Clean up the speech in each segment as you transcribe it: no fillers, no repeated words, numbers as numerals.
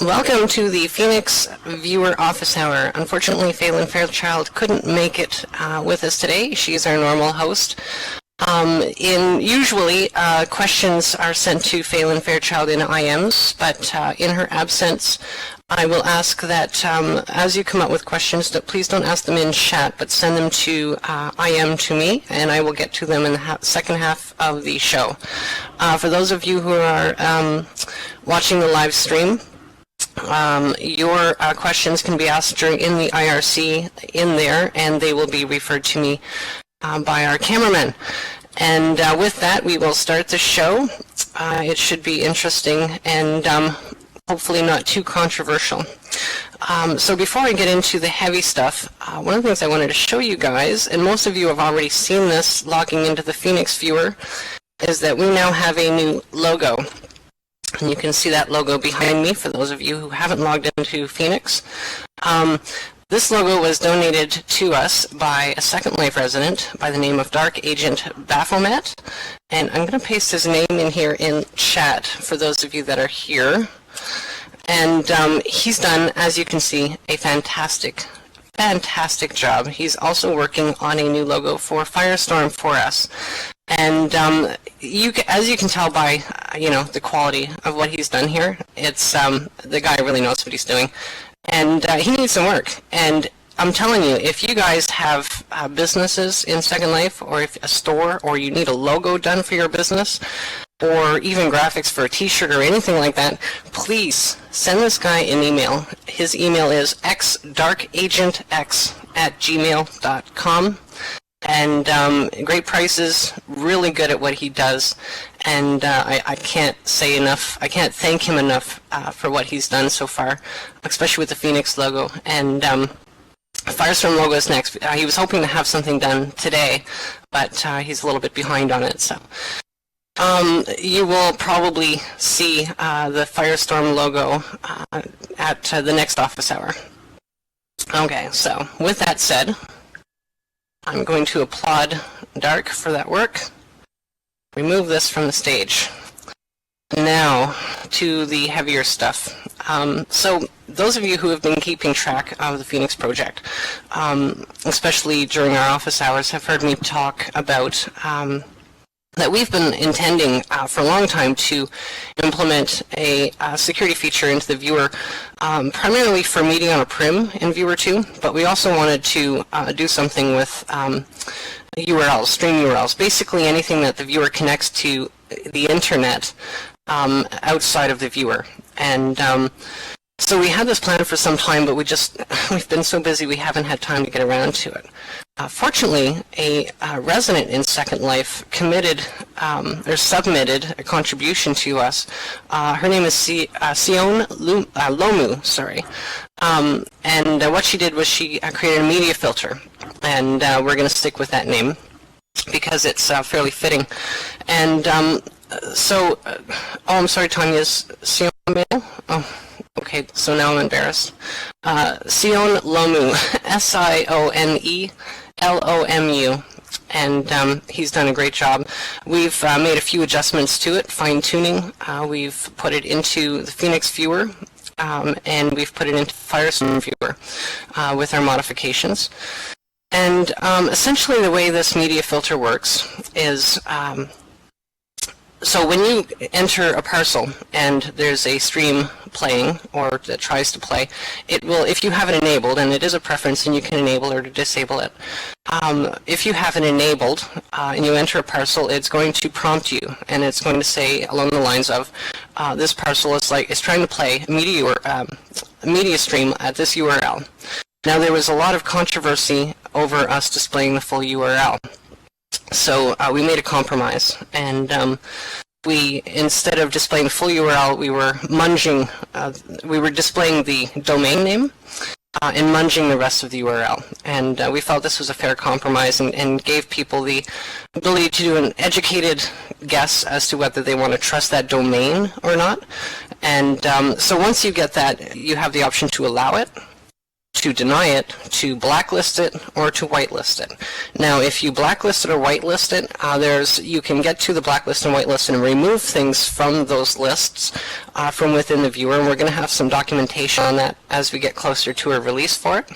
Welcome to the Phoenix Viewer Office Hour. Unfortunately, Phelan Fairchild couldn't make it with us today. She's our normal host. Usually, questions are sent to Phelan Fairchild in IMs, but in her absence, I will ask that as you come up with questions, that please don't ask them in chat, but send them to IM to me, and I will get to them in the second half of the show. For those of you who are watching the live stream, your questions can be asked in the IRC in there, and they will be referred to me by our cameraman. And with that, we will start the show. It should be interesting and hopefully not too controversial. So before I get into the heavy stuff, one of the things I wanted to show you guys, and most of you have already seen this logging into the Phoenix viewer, is that we now have a new logo. And you can see that logo behind me for those of you who haven't logged into Phoenix. This logo was donated to us by a Second Life resident by the name of Dark Agent Baphomet. And I'm going to paste his name in here in chat for those of you that are here. And he's done, as you can see, a fantastic job. He's also working on a new logo for Firestorm for us. And as you can tell by the quality of what he's done here, it's the guy really knows what he's doing, and he needs some work. And I'm telling you, if you guys have businesses in Second Life, or if a store, or you need a logo done for your business, or even graphics for a t-shirt or anything like that, please send this guy an email. His email is xdarkagentx@gmail.com. And great prices, really good at what he does, and I can't say enough. I can't thank him enough for what he's done so far, especially with the Phoenix logo. And Firestorm logo is next. He was hoping to have something done today, but he's a little bit behind on it. So you will probably see the Firestorm logo at the next office hour. Okay, so with that said, I'm going to applaud Dark for that work. Remove this from the stage. Now, to the heavier stuff. So, those of you who have been keeping track of the Phoenix project, especially during our office hours, have heard me talk about that we've been intending for a long time to implement a security feature into the viewer, primarily for meeting on a prim in Viewer 2, but we also wanted to do something with URLs, stream URLs, basically anything that the viewer connects to the internet outside of the viewer. And so we had this plan for some time, but we've been so busy we haven't had time to get around to it. Fortunately, a resident in Second Life submitted a contribution to us. Her name is Sion Lomu, and what she did was she created a media filter, and we're going to stick with that name because it's fairly fitting. And oh, I'm sorry, Tanya's Sion Mail? Oh. Okay, so now I'm embarrassed. Sion Lomu, Sionelomu, and he's done a great job. We've made a few adjustments to it, fine-tuning. We've put it into the Phoenix viewer, and we've put it into Firestorm viewer with our modifications. And essentially the way this media filter works is so when you enter a parcel and there's a stream playing or that tries to play, it will, if you have it enabled, and it is a preference and you can enable or disable it, if you have it enabled and you enter a parcel, it's going to prompt you, and it's going to say along the lines of this parcel is trying to play a media stream at this URL. Now there was a lot of controversy over us displaying the full URL. So we made a compromise, and instead of displaying the full URL, we were displaying the domain name and munging the rest of the URL. And we felt this was a fair compromise and gave people the ability to do an educated guess as to whether they want to trust that domain or not. And so once you get that, you have the option to allow it. to deny it, to blacklist it, or to whitelist it. Now, if you blacklist it or whitelist it, you can get to the blacklist and whitelist and remove things from those lists from within the viewer, and we're going to have some documentation on that as we get closer to a release for it.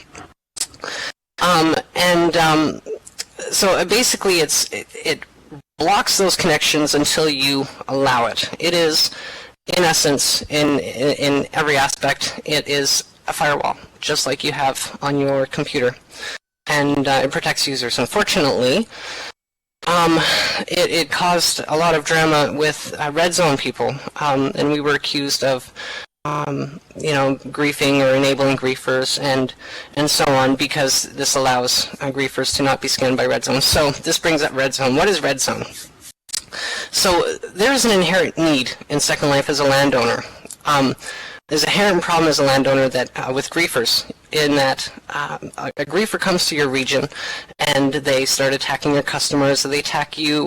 So basically, it blocks those connections until you allow it. It is, in essence, in every aspect, it is a firewall, just like you have on your computer, and it protects users. Unfortunately, it caused a lot of drama with Redzone people, and we were accused of griefing or enabling griefers and so on, because this allows griefers to not be scanned by Redzone. So this brings up Redzone. What is Redzone? So there is an inherent need in Second Life as a landowner. There's an inherent problem as a landowner that with griefers, in that a griefer comes to your region and they start attacking your customers, or they attack you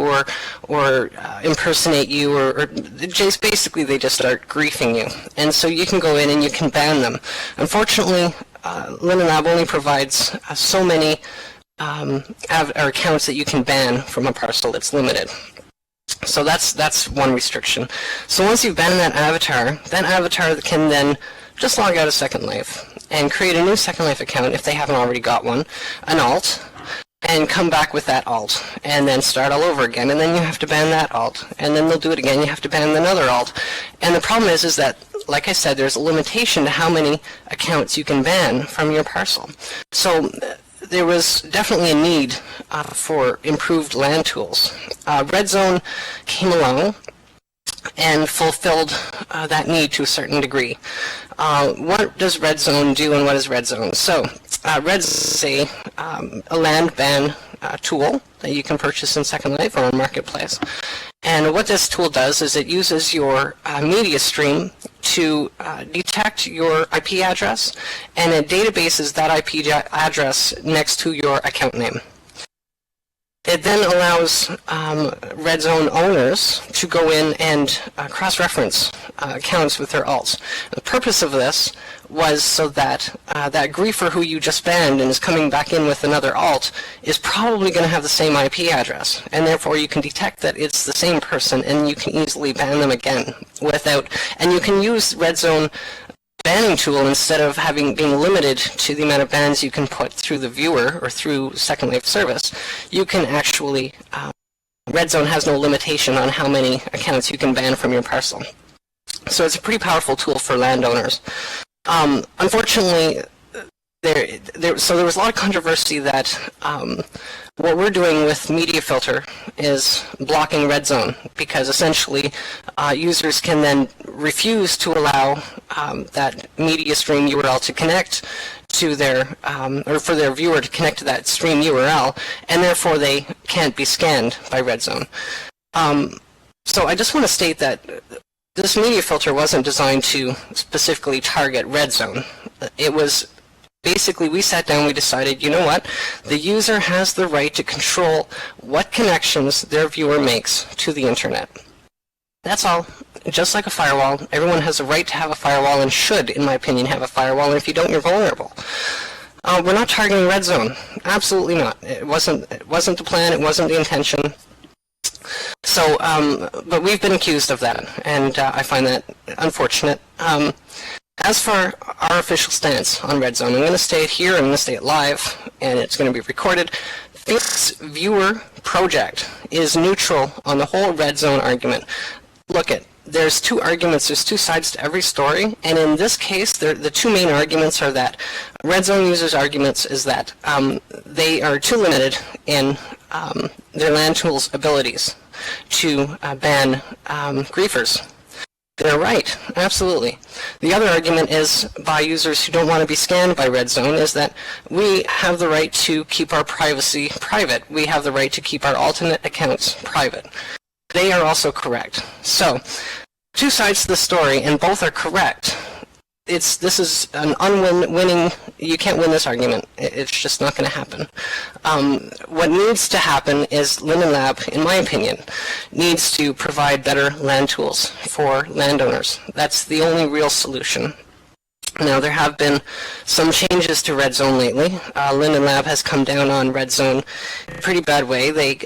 or impersonate you, or just basically they just start griefing you. And so you can go in and you can ban them. Unfortunately, Linden Lab only provides so many accounts that you can ban from a parcel. It's limited. So that's one restriction. So once you've banned that avatar can then just log out of Second Life and create a new Second Life account if they haven't already got one, an alt, and come back with that alt, and then start all over again, and then you have to ban that alt, and then they'll do it again, you have to ban another alt. And the problem is that, like I said, there's a limitation to how many accounts you can ban from your parcel. So there was definitely a need for improved land tools. Redzone came along and fulfilled that need to a certain degree. What does Redzone do, and what is Redzone? So Redzone is a land ban tool that you can purchase in Second Life or on Marketplace. And what this tool does is it uses your media stream to detect your IP address, and it databases that IP address next to your account name. It then allows Redzone owners to go in and cross-reference accounts with their alts. The purpose of this was so that that griefer who you just banned and is coming back in with another alt is probably going to have the same IP address, and therefore you can detect that it's the same person, and you can easily ban them again and you can use Redzone banning tool instead of being limited to the amount of bans you can put through the viewer or through Second Life service. You can actually, Redzone has no limitation on how many accounts you can ban from your parcel. So it's a pretty powerful tool for landowners. Unfortunately, there was a lot of controversy that what we're doing with Media Filter is blocking Redzone, because essentially users can then refuse to allow that media stream URL to connect to their, or for their viewer to connect to that stream URL, and therefore they can't be scanned by Redzone. So I just want to state that this media filter wasn't designed to specifically target Redzone. It was basically, we sat down, we decided, you know what, the user has the right to control what connections their viewer makes to the internet. That's all. Just like a firewall, everyone has a right to have a firewall, and should, in my opinion, have a firewall, and if you don't, you're vulnerable. We're not targeting Redzone. Absolutely not. It wasn't the plan, it wasn't the intention. So, but we've been accused of that, and I find that unfortunate. As for our official stance on Redzone, I'm going to stay it here, I'm going to stay it live, and it's going to be recorded. This viewer project is neutral on the whole Redzone argument. Look there's two arguments, there's two sides to every story, and in this case, the two main arguments are that Redzone users' arguments is that they are too limited in their land tools' abilities to ban griefers. They're right, absolutely. The other argument is by users who don't want to be scanned by Redzone is that we have the right to keep our privacy private. We have the right to keep our alternate accounts private. They are also correct. So, two sides to the story, and both are correct. This is an unwinning, you can't win this argument. It's just not going to happen. What needs to happen is Linden Lab, in my opinion, needs to provide better land tools for landowners. That's the only real solution. Now, there have been some changes to Redzone lately. Linden Lab has come down on Redzone in a pretty bad way. They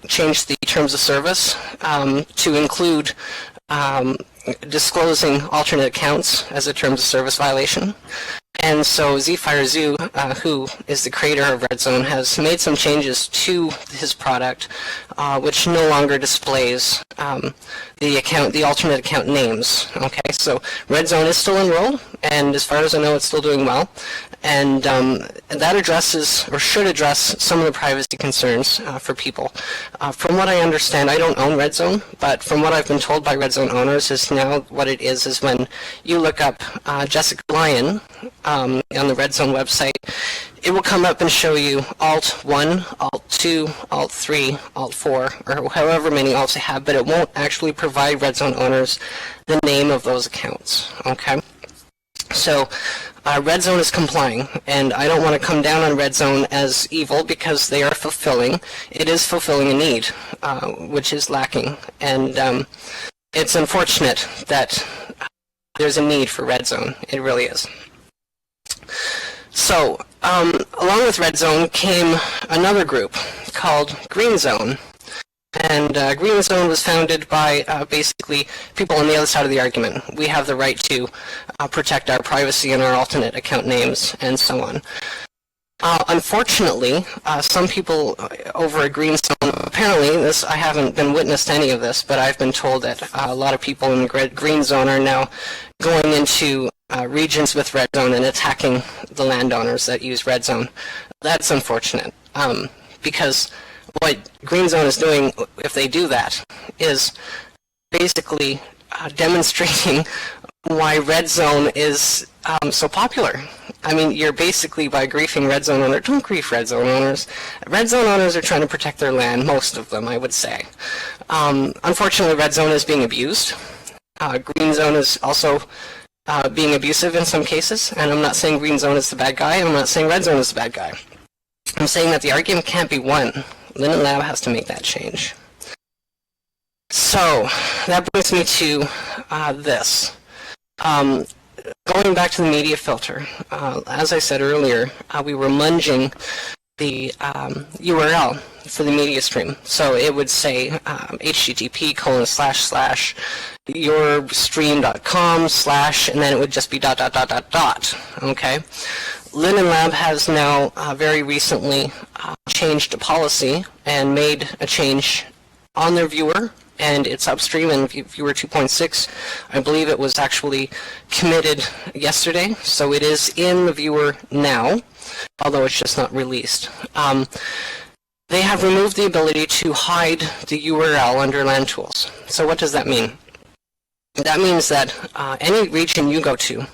changed the terms of service to include disclosing alternate accounts as a terms of service violation. And so ZFireZoo, who is the creator of Redzone, has made some changes to his product, which no longer displays the alternate account names. Okay, so Redzone is still enrolled, and as far as I know, it's still doing well. And that addresses, or should address, some of the privacy concerns for people. From what I understand, I don't own Redzone, but from what I've been told by Redzone owners, is now what it is when you look up Jessica Lyon on the Redzone website, it will come up and show you Alt 1, Alt 2, Alt 3, Alt 4, or however many alts they have, but it won't actually provide Redzone owners the name of those accounts. Okay? So Redzone is complying, and I don't want to come down on Redzone as evil because they are fulfilling. It is fulfilling a need, which is lacking, and it's unfortunate that there's a need for Redzone. It really is. So, along with Redzone came another group called Greenzone. And Greenzone was founded by basically people on the other side of the argument. We have the right to protect our privacy and our alternate account names and so on. Unfortunately, some people over at Greenzone, apparently, I haven't been witness to any of this, but I've been told that a lot of people in the Greenzone are now going into regions with Redzone and attacking the landowners that use Redzone. That's unfortunate, because what Greenzone is doing, if they do that, is basically demonstrating why Redzone is so popular. I mean, you're basically, by griefing Redzone owners, don't grief Redzone owners. Redzone owners are trying to protect their land, most of them, I would say. Unfortunately, Redzone is being abused. Greenzone is also being abusive in some cases, and I'm not saying Greenzone is the bad guy, and I'm not saying Redzone is the bad guy. I'm saying that the argument can't be won. Linden Lab has to make that change. So, that brings me to this. Going back to the media filter, as I said earlier, we were munging the URL for the media stream. So it would say http://yourstream.com/ and then it would just be ... Okay? Linden Lab has now very recently changed a policy and made a change on their viewer, and it's upstream in viewer 2.6. I believe it was actually committed yesterday, so it is in the viewer now, although it's just not released. They have removed the ability to hide the URL under LAN tools. So what does that mean? That means that any region you go to,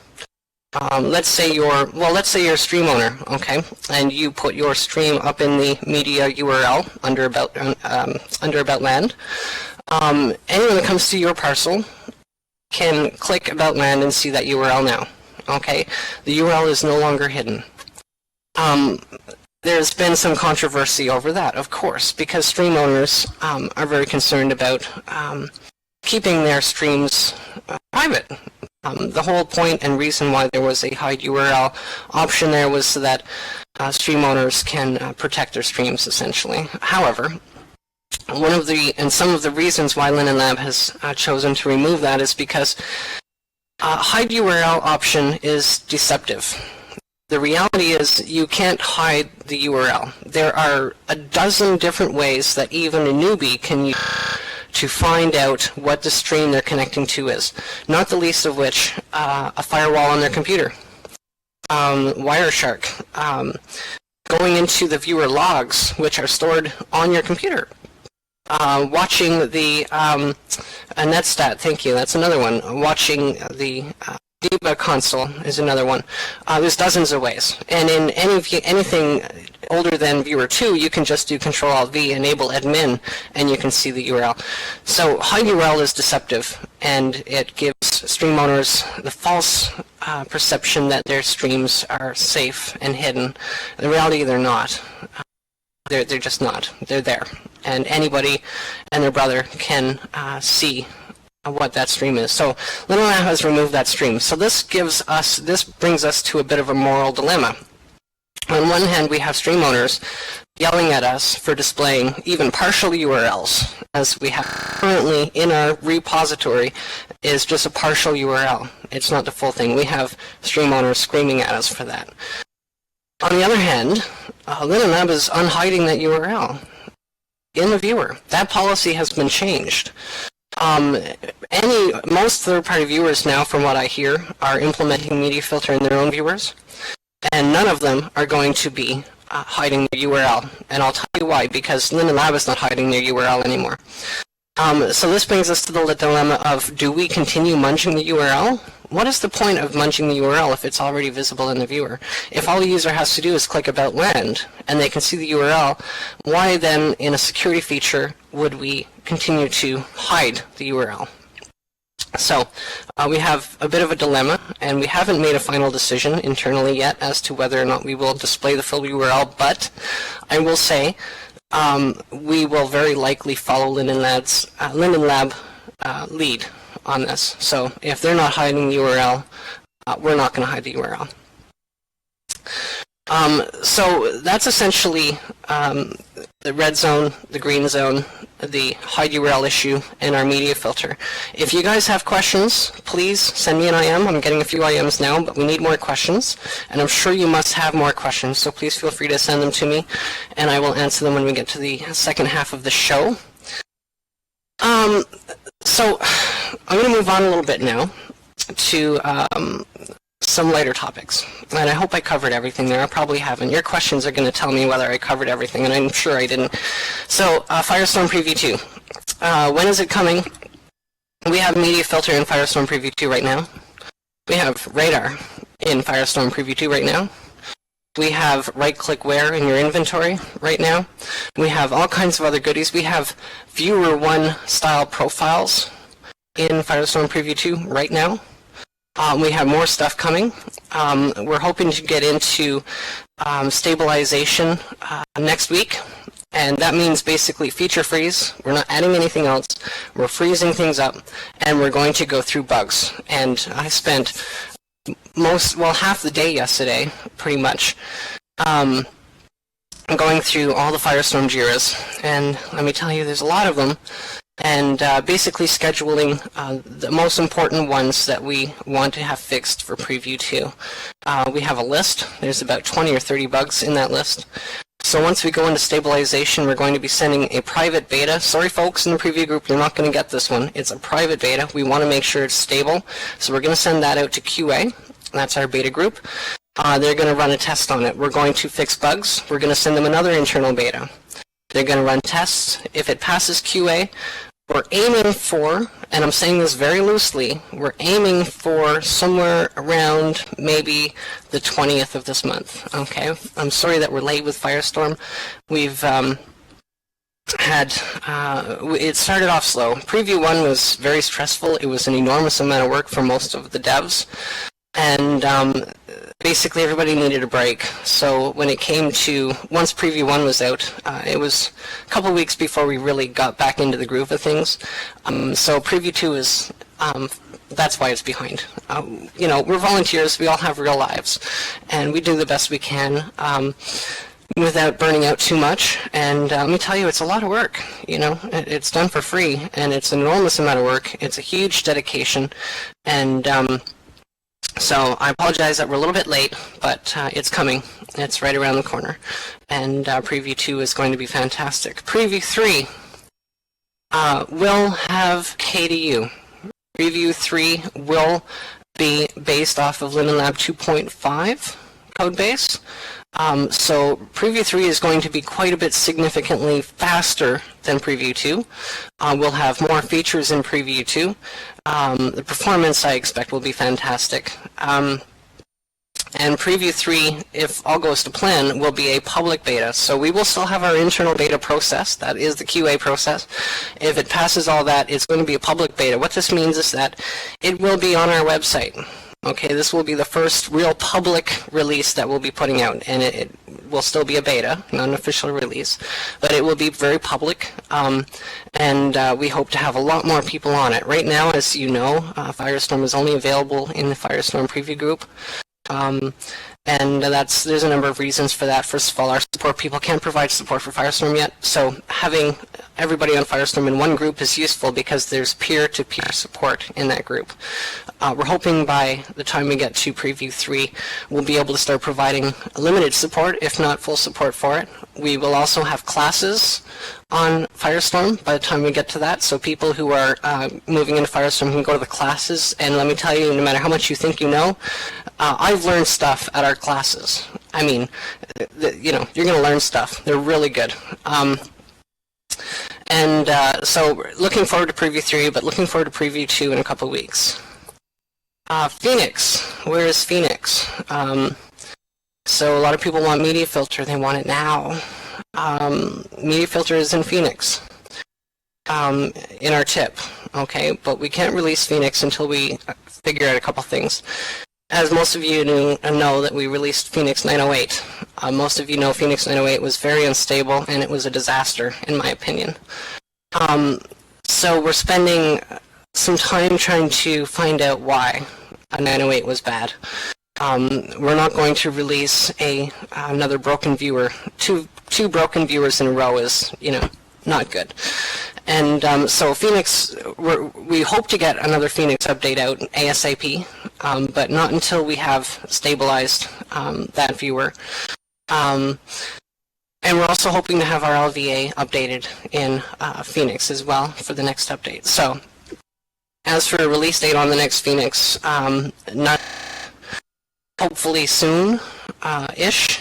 let's say you're a stream owner, okay, and you put your stream up in the media URL under about land. Anyone that comes to your parcel can click about land and see that URL now. Okay, the URL is no longer hidden. There's been some controversy over that, of course, because stream owners are very concerned about keeping their streams private. The whole point and reason why there was a hide URL option there was so that stream owners can protect their streams, essentially. However, some of the reasons why Linden Lab has chosen to remove that is because hide URL option is deceptive. The reality is you can't hide the URL. There are a dozen different ways that even a newbie can use to find out what the stream they're connecting to is, not the least of which a firewall on their computer, Wireshark, going into the viewer logs, which are stored on your computer, watching the Netstat, thank you, that's another one, watching the Deba console is another one. There's dozens of ways, and in anything older than viewer 2, you can just do Control-Alt-V, enable admin, and you can see the URL. So hide URL is deceptive, and it gives stream owners the false perception that their streams are safe and hidden. In reality, they're not. They're just not. They're there, and anybody and their brother can see what that stream is. So LinenLab has removed that stream. So this brings us to a bit of a moral dilemma. On one hand, we have stream owners yelling at us for displaying even partial URLs, as we have currently in our repository is just a partial URL. It's not the full thing. We have stream owners screaming at us for that. On the other hand, LinenLab is unhiding that URL in the viewer. That policy has been changed. Most third-party viewers now, from what I hear, are implementing media filter in their own viewers, and none of them are going to be hiding their URL. And I'll tell you why, because LinenLab is not hiding their URL anymore. So this brings us to the dilemma of, do we continue munging the URL? What is the point of munging the URL if it's already visible in the viewer? If all the user has to do is click About Land and they can see the URL, why then in a security feature would we continue to hide the URL? So we have a bit of a dilemma, and we haven't made a final decision internally yet as to whether or not we will display the full URL, but I will say we will very likely follow LinenLab lead on this. So if they're not hiding the URL, we're not going to hide the URL. So that's essentially the red zone, the green zone, the hide URL issue, and our media filter. If you guys have questions, please send me an IM. I'm getting a few IMs now, but we need more questions, and I'm sure you must have more questions, so please feel free to send them to me, and I will answer them when we get to the second half of the show. So I'm going to move on a little bit now to some lighter topics, and I hope I covered everything there. I probably haven't. Your questions are going to tell me whether I covered everything, and I'm sure I didn't. So Firestorm Preview 2. When is it coming? We have Media Filter in Firestorm Preview 2 right now. We have Radar in Firestorm Preview 2 right now. We have right-click where in your inventory right now. We have all kinds of other goodies. We have Viewer 1 style profiles in Firestorm Preview 2 right now. We have more stuff coming. We're hoping to get into stabilization next week, and that means basically feature freeze. We're not adding anything else. We're freezing things up, and we're going to go through bugs. And I spent half the day yesterday, pretty much, going through all the Firestorm JIRAs, and let me tell you, there's a lot of them. And basically scheduling the most important ones that we want to have fixed for Preview 2. We have a list. There's about 20 or 30 bugs in that list. So once we go into stabilization, we're going to be sending a private beta. Sorry, folks in the preview group, you're not going to get this one. It's a private beta. We want to make sure it's stable. So we're going to send that out to QA. That's our beta group. They're going to run a test on it. We're going to fix bugs. We're going to send them another internal beta. They're going to run tests. If it passes QA, we're aiming for, and I'm saying this very loosely, we're aiming for somewhere around maybe the 20th of this month, okay? I'm sorry that we're late with Firestorm. We've it started off slow. Preview 1 was very stressful. It was an enormous amount of work for most of the devs, and basically everybody needed a break. So when it came to, once Preview 1 was out, it was a couple weeks before we really got back into the groove of things. So Preview 2 is, that's why it's behind. You know, we're volunteers, we all have real lives, and we do the best we can without burning out too much. And let me tell you, it's a lot of work. You know, it's done for free, and it's an enormous amount of work. It's a huge dedication, and so I apologize that we're a little bit late, but it's coming. It's right around the corner. And Preview 2 is going to be fantastic. Preview 3 will have KDU. Preview 3 will be based off of LinenLab 2.5 code base. So Preview 3 is going to be quite a bit significantly faster than Preview 2. We'll have more features in Preview 2. The performance, I expect, will be fantastic. And Preview 3, if all goes to plan, will be a public beta. So we will still have our internal beta process. That is the QA process. If it passes all that, it's going to be a public beta. What this means is that it will be on our website. Okay, this will be the first real public release that we'll be putting out, and it will still be a beta, not an official release, but it will be very public, and we hope to have a lot more people on it. Right now, as you know, Firestorm is only available in the Firestorm Preview group. And there's a number of reasons for that. First of all, our support people can't provide support for Firestorm yet, so having everybody on Firestorm in one group is useful because there's peer-to-peer support in that group. We're hoping by the time we get to Preview 3, we'll be able to start providing limited support, if not full support for it. We will also have classes on Firestorm by the time we get to that, so people who are moving into Firestorm can go to the classes, and let me tell you, no matter how much you think you know, I've learned stuff at our classes. I mean, you're going to learn stuff. They're really good. So looking forward to Preview 3, but looking forward to Preview 2 in a couple weeks. Phoenix. Where is Phoenix? So a lot of people want Media Filter. They want it now. Media Filter is in Phoenix in our tip, okay? But we can't release Phoenix until we figure out a couple things. As most of you know that we released Phoenix 908. Most of you know Phoenix 908 was very unstable, and it was a disaster, in my opinion. So we're spending some time trying to find out why a 908 was bad. We're not going to release another broken viewer. Two broken viewers in a row is, not good. And so Phoenix, we hope to get another Phoenix update out ASAP, but not until we have stabilized that viewer. And we're also hoping to have our LVA updated in Phoenix as well for the next update. So as for a release date on the next Phoenix, not hopefully soon-ish.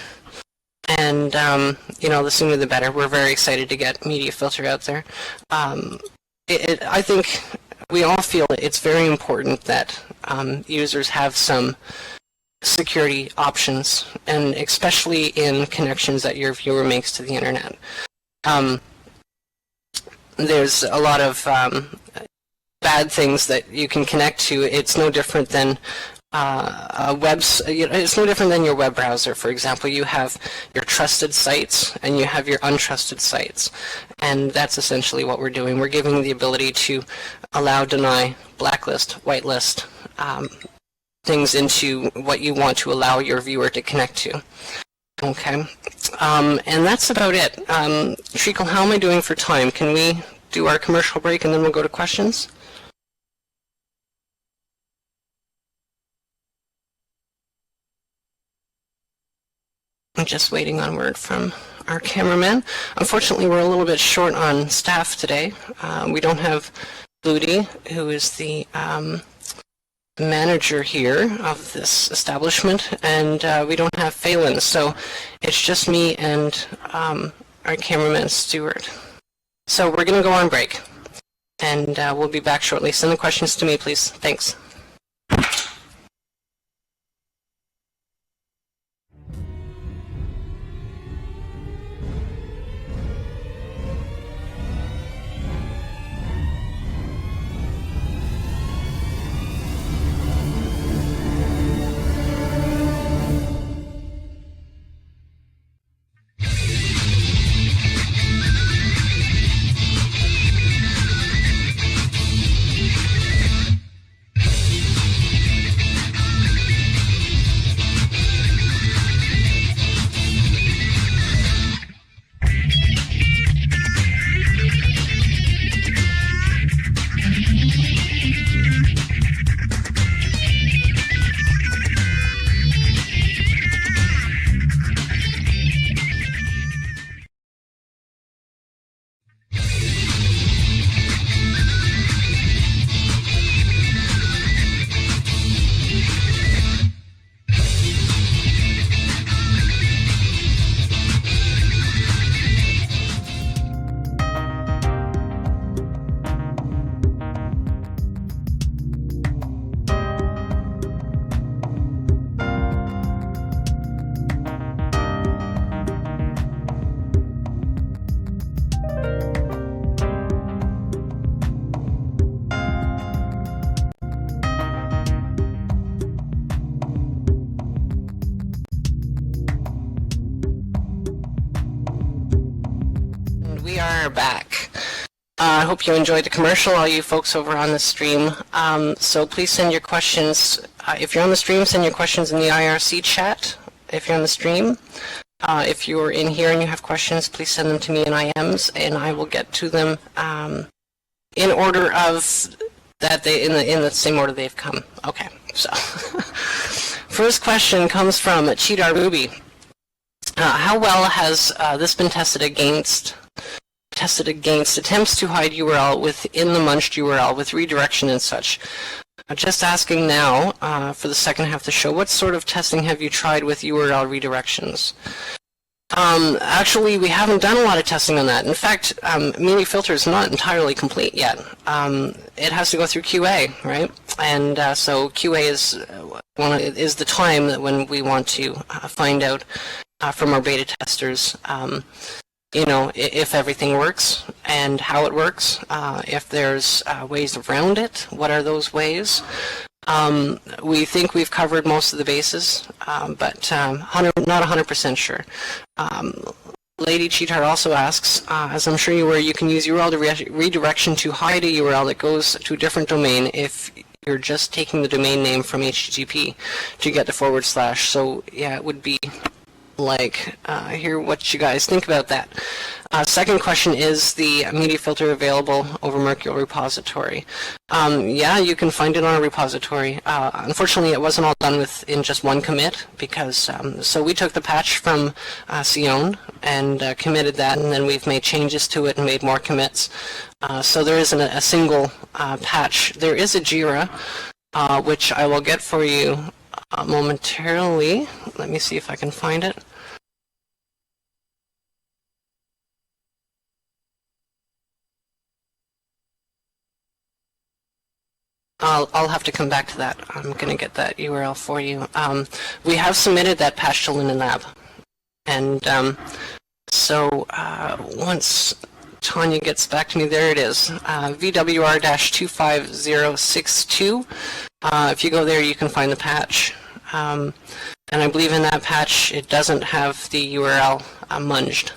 And, the sooner the better. We're very excited to get Media Filter out there. I think we all feel it's very important that users have some security options, and especially in connections that your viewer makes to the internet. There's a lot of bad things that you can connect to. It's no different than it's no different than your web browser. For example, you have your trusted sites and you have your untrusted sites, and that's essentially what we're doing. We're giving the ability to allow, deny, blacklist, whitelist things into what you want to allow your viewer to connect to. Okay, and that's about it. Treacle, how am I doing for time? Can we do our commercial break and then we'll go to questions? I'm just waiting on word from our cameraman. Unfortunately, we're a little bit short on staff today. We don't have Ludi, who is the manager here of this establishment, and we don't have Phelan, so it's just me and our cameraman, Stuart. So we're going to go on break, and we'll be back shortly. Send the questions to me, please. Thanks. are back. I hope you enjoyed the commercial, all you folks over on the stream. So please send your questions. If you're on the stream, send your questions in the IRC chat. If you're on the stream, if you're in here and you have questions, please send them to me in IMs, and I will get to them in order of that they in the same order they've come. Okay, so first question comes from Cheetah Ruby. How well has this been tested against attempts to hide URL within the munched URL with redirection and such? Just asking now for the second half of the show, what sort of testing have you tried with URL redirections? Actually, we haven't done a lot of testing on that. In fact, media filter is not entirely complete yet. It has to go through QA, right? And so QA is the time that when we want to find out from our beta testers, if everything works and how it works. If there's ways around it, what are those ways? We think we've covered most of the bases, but not 100% sure. Lady Cheetar also asks, as I'm sure you were, you can use URL redirection to hide a URL that goes to a different domain if you're just taking the domain name from HTTP to get the / So yeah, it would be like, hear what you guys think about that. Second question, is the media filter available over Mercurial repository? Yeah, you can find it on a repository. Unfortunately, it wasn't all done in just one commit, because so we took the patch from Sion and committed that, and then we've made changes to it and made more commits. So there isn't a single patch. There is a Jira, which I will get for you momentarily. Let me see if I can find it. I'll have to come back to that. I'm going to get that URL for you. We have submitted that patch to Linden Lab. And so once Tanya gets back to me, there it is, VWR-25062. If you go there, you can find the patch. And I believe in that patch, it doesn't have the URL munged.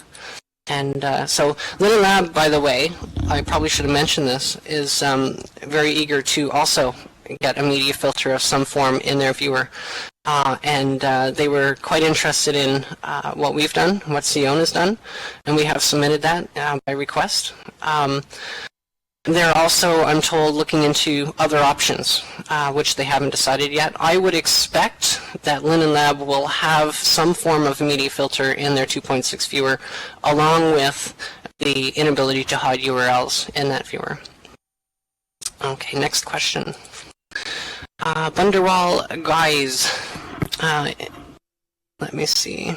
And so Linden Lab, by the way, I probably should have mentioned this, is very eager to also get a media filter of some form in their viewer. And they were quite interested in what we've done, what Sion has done, and we have submitted that by request. They're also, I'm told, looking into other options, which they haven't decided yet. I would expect that Linden Lab will have some form of media filter in their 2.6 viewer, along with the inability to hide URLs in that viewer. Okay, next question. Bunderwall guys, let me see.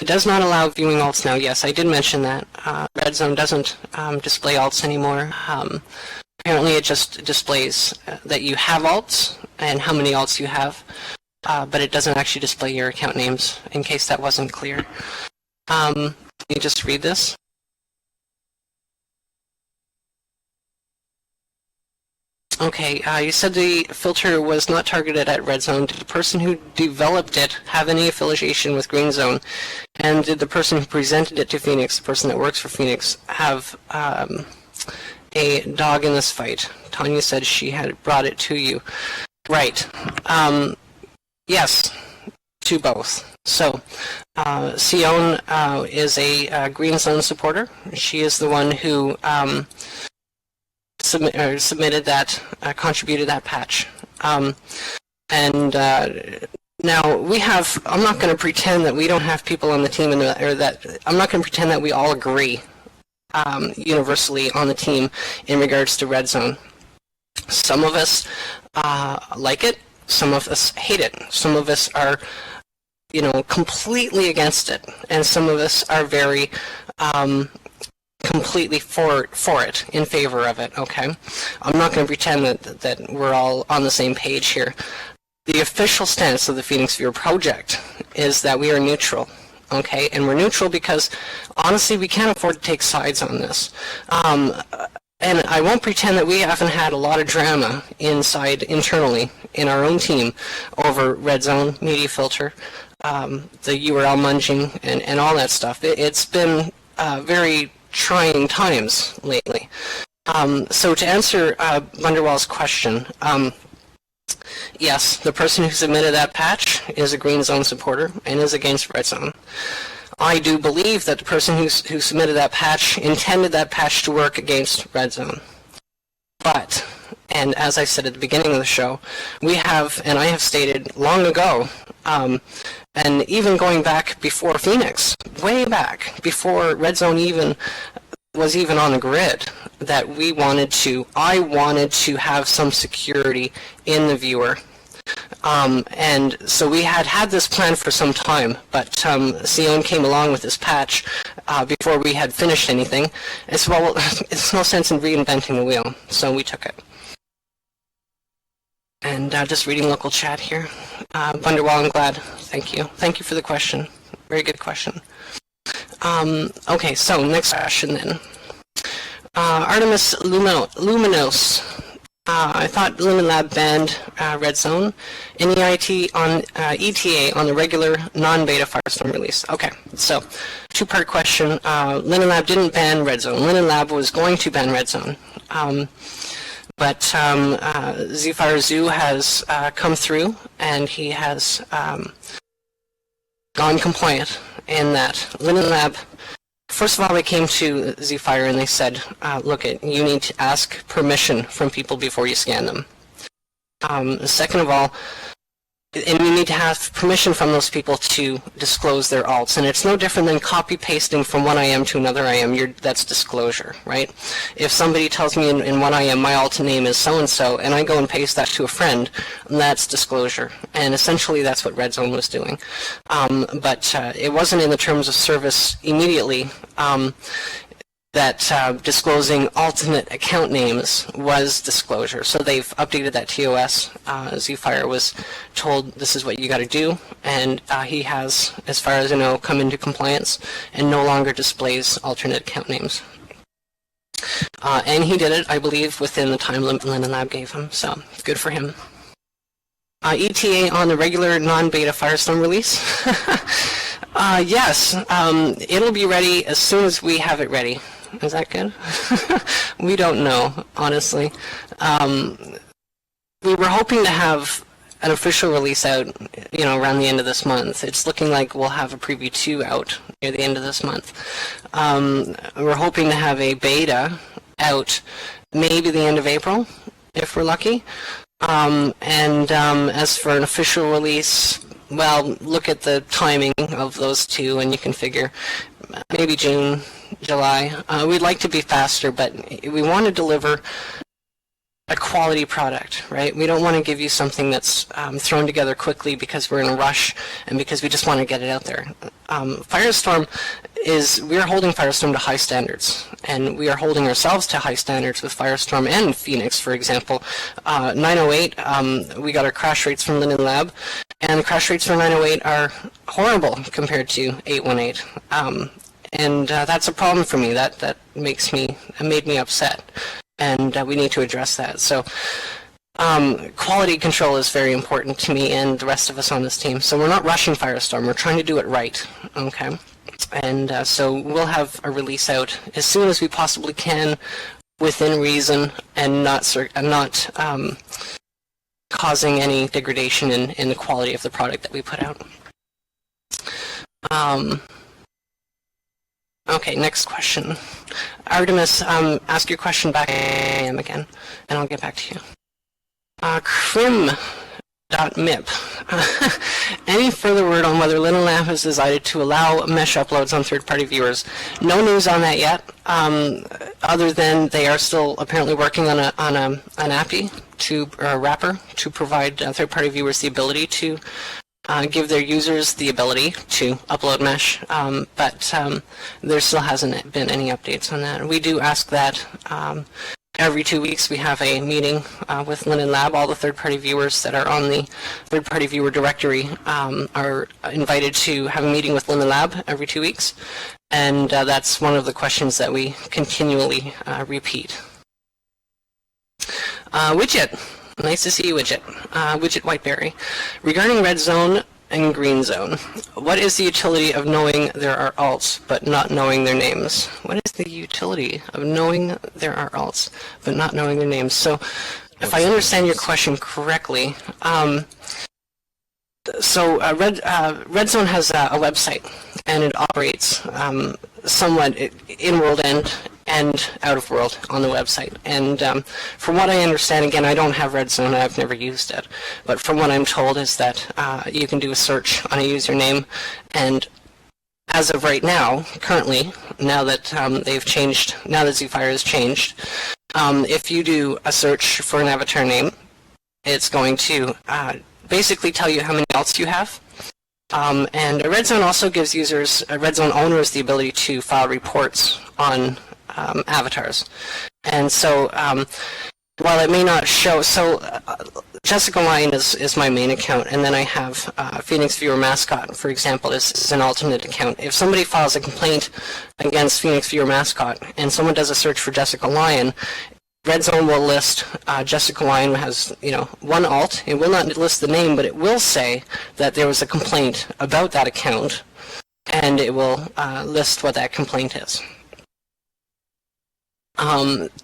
It does not allow viewing alts now. Yes, I did mention that. Redzone doesn't display alts anymore. Apparently it just displays that you have alts and how many alts you have, but it doesn't actually display your account names, in case that wasn't clear. Let me just read this. Okay, you said the filter was not targeted at Redzone. Did the person who developed it have any affiliation with Greenzone? And did the person who presented it to Phoenix, the person that works for Phoenix, have a dog in this fight? Tanya said she had brought it to you. Right. Yes, to both. So, Sion is a Greenzone supporter. She is the one who submitted that, contributed that patch. And now we have, I'm not going to pretend that we don't have people on the team, or that, I'm not going to pretend that we all agree universally on the team in regards to Redzone. Some of us like it, some of us hate it, some of us are, completely against it, and some of us are very completely for it, in favor of it, okay? I'm not going to pretend that we're all on the same page here. The official stance of the Phoenix Viewer project is that we are neutral, okay? And we're neutral because, honestly, we can't afford to take sides on this. And I won't pretend that we haven't had a lot of drama internally, in our own team, over Redzone, media filter, the URL munging, and all that stuff. It's been very trying times lately. So to answer Bunderwall's question, yes, the person who submitted that patch is a Greenzone supporter and is against Redzone. I do believe that the person who submitted that patch intended that patch to work against Redzone. But, and as I said at the beginning of the show, we have, and I have stated long ago, and even going back before Phoenix, way back, before Redzone was even on the grid, that I wanted to have some security in the viewer. And so we had this plan for some time, but Sion came along with this patch before we had finished anything. It's, well, it's no sense in reinventing the wheel, so we took it. And just reading local chat here. Bunderwall, I'm glad. Thank you. Thank you for the question. Very good question. Okay, so next question then. Artemis Luminos. I thought LumenLab banned Redzone and ETA on the regular non-beta Firestorm release. Okay, so two-part question. LumenLab didn't ban Redzone. LumenLab was going to ban Redzone. But Zfire Zoo has come through, and he has gone compliant in that LumenLab. First of all, they came to Zfire and they said, look, you need to ask permission from people before you scan them. Second of all, and you need to have permission from those people to disclose their alts. And it's no different than copy-pasting from one IM to another IM. That's disclosure, right? If somebody tells me in one IM my alt name is so-and-so, and I go and paste that to a friend, that's disclosure. And essentially that's what Redzone was doing. But it wasn't in the terms of service immediately that disclosing alternate account names was disclosure. So they've updated that TOS. Zfire was told this is what you got to do, and he has, as far as I know, come into compliance and no longer displays alternate account names. And he did it, I believe, within the time limit LumenLab gave him, so good for him. ETA on the regular non-beta Firestorm release? Yes, it'll be ready as soon as we have it ready. Is that good? We don't know, honestly. We were hoping to have an official release out, around the end of this month. It's looking like we'll have a preview 2 out near the end of this month. We're hoping to have a beta out maybe the end of April, if we're lucky. As for an official release, well, look at the timing of those two and you can figure maybe June, July. We'd like to be faster, but we want to deliver a quality product, right? We don't want to give you something that's thrown together quickly because we're in a rush and because we just want to get it out there. We are holding Firestorm to high standards, and we are holding ourselves to high standards with Firestorm and Phoenix, for example. 908, we got our crash rates from LumenLab, and the crash rates for 908 are horrible compared to 818. And that's a problem for me. That made me upset, and we need to address that. So quality control is very important to me and the rest of us on this team. So we're not rushing Firestorm. We're trying to do it right. Okay, and so we'll have a release out as soon as we possibly can, within reason, and not causing any degradation in the quality of the product that we put out. Okay, next question. Artemis, ask your question back again, and I'll get back to you. Crim.mip. Any further word on whether LumenLab has decided to allow mesh uploads on third-party viewers? No news on that yet, other than they are still apparently working on an API or a wrapper to provide third-party viewers the ability to give their users the ability to upload mesh, but there still hasn't been any updates on that. We do ask that every 2 weeks we have a meeting with LumenLab. All the third-party viewers that are on the third-party viewer directory are invited to have a meeting with LumenLab every 2 weeks, and that's one of the questions that we continually repeat. Widget. Nice to see you, Widget. Widget Whiteberry. Regarding Redzone, and Greenzone. What is the utility of knowing there are alts but not knowing their names? What is the utility of knowing there are alts but not knowing their names? So, if I understand your question correctly, Redzone has a website, and it operates somewhat in-world and out-of-world on the website. And from what I understand, again, I don't have Redzone, I've never used it, but from what I'm told is that you can do a search on a username, and as of right now, currently, now that they've changed, now that ZFire has changed, if you do a search for an avatar name, it's going to basically tell you how many alts you have. And Redzone also gives users, Redzone owners, the ability to file reports on avatars. And so while it may not show, Jessica Lion is my main account, and then I have Phoenix Viewer Mascot, for example, is an alternate account. If somebody files a complaint against Phoenix Viewer Mascot and someone does a search for Jessica Lion, Redzone will list Jessica Lion has, one alt. It will not list the name, but it will say that there was a complaint about that account, and it will list what that complaint is.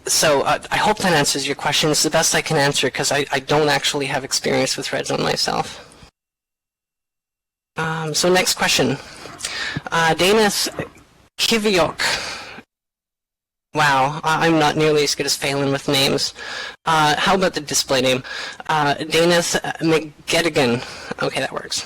So I hope that answers your question. It's the best I can answer because I don't actually have experience with Redzone myself. So next question. Danis Kiviok. Wow, I'm not nearly as good as Phelan with names. How about the display name? Danis McGettigan. Okay, that works.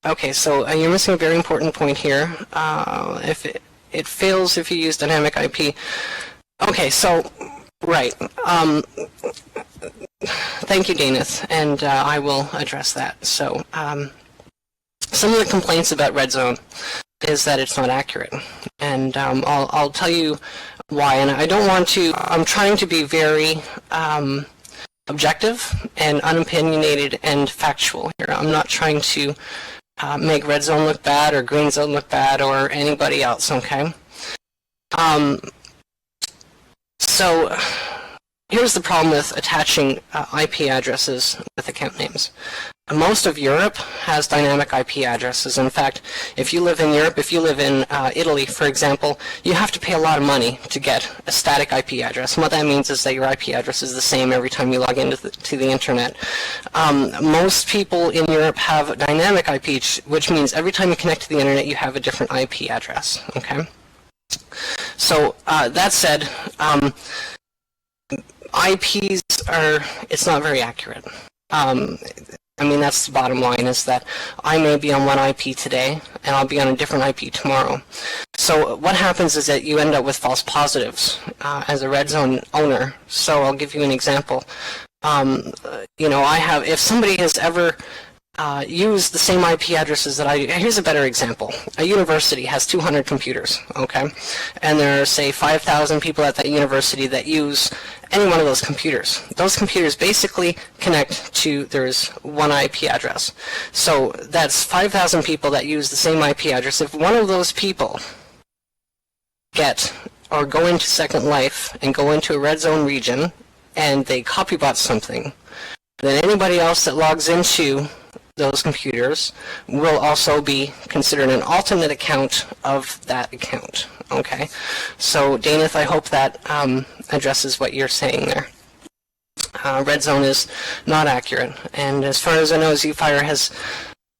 Okay, so you're missing a very important point here. If it fails if you use dynamic IP. Okay, so, right. Thank you, Danis, and I will address that. So, some of the complaints about Redzone is that it's not accurate, and I'll tell you why. And I don't want to. I'm trying to be very objective and unopinionated and factual here. I'm not trying to make Redzone look bad or Greenzone look bad or anybody else. Okay. So here's the problem with attaching IP addresses with account names. Most of Europe has dynamic IP addresses. In fact, if you live in Europe, if you live in Italy, for example, you have to pay a lot of money to get a static IP address. And what that means is that your IP address is the same every time you log into the internet. Most people in Europe have dynamic IP, which means every time you connect to the internet, you have a different IP address. Okay. So that said, IPs it's not very accurate. I mean, that's the bottom line, is that I may be on one IP today, and I'll be on a different IP tomorrow. So what happens is that you end up with false positives as a Redzone owner. So I'll give you an example. If somebody has ever used the same IP addresses that here's a better example. A university has 200 computers, okay? And there are, say, 5,000 people at that university that use any one of those computers. Those computers basically connect to, there's one IP address. So that's 5,000 people that use the same IP address. If one of those people go into Second Life and go into a Redzone region and they copybot something, then anybody else that logs into those computers will also be considered an alternate account of that account. Okay, so Danith, I hope that addresses what you're saying there. Redzone is not accurate, and as far as I know, ZFire has